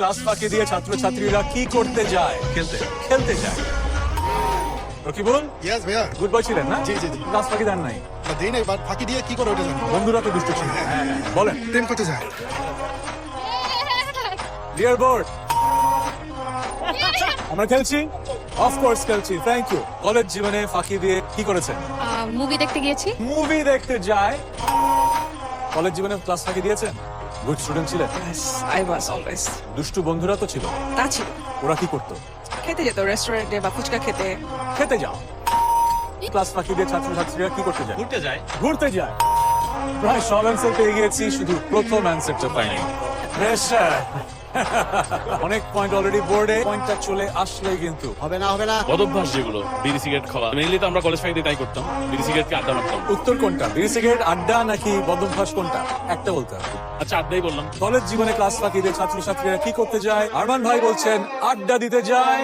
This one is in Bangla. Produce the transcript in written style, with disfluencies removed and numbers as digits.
ক্লাস ফাঁকি দিয়ে ছাত্রছাত্রীরা কি করতে যায়? খেলতে যায়। রকিবুল, ইয়েস ভাইয়া। গুড বয় ছিলেন না? জি, জি, জি। ক্লাস ফাঁকি দেন নাই? না দেই নাই, বাট ফাঁকি দিয়ে কি করে ওটা জানি। বন্ধুরা তো দুষ্ট ছিল। হ্যাঁ, বলেন। প্রেম করতে যায়। ডিয়ার বোর্ড, আমরা খেলছি? অফকোর্স খেলছি, থ্যাংক ইউ। কলেজ জীবনে ফাঁকি দিয়ে কি করেছেন? মুভি দেখতে গিয়েছি। মুভি দেখতে যায়। কলেজ জীবনে ক্লাস ফাঁকি দিয়েছেন? গুড স্টুডেন্ট ছিলেন? Yes, I was always. দুষ্টু বন্ধুরা তো ছিল। তা ছিল। ওরা কি করতো? খেতে যেত রেস্টুরেন্টে বা ফুচকা খেতে। খেতে যাও। ক্লাস ফাঁকি দিয়ে ছাত্রছাত্রীরা কি করতে যায়? ঘুরতে যায়। প্রায় সব অ্যান্সার পেয়ে গিয়েছি, শুধু প্রথম অ্যান্সারটা পাইনি। প্রেশার। অনেক পয়েন্ট অলরেডি বোর্ডে, পয়েন্টটা চলে আসলেই কিন্তু হবে না। বদভ্যাস যেগুলো বিড়ি সিগারেট খাওয়া, মেইনলি তো আমরা কলেজ ফাইতে তাই করতাম, বিড়ি সিগারেটকে আড্ডা মারতাম। উত্তর কোনটা? বিড়ি সিগারেট, আড্ডা নাকি বদভ্যাস কোনটা? একটা বলতে হবে। আচ্ছা, আড্ডাই বললাম। কলেজ জীবনে ক্লাস ফাঁকি দিয়ে ছাত্রছাত্রীরা কি করতে যায়? আরমান ভাই বলছেন আড্ডা দিতে যায়।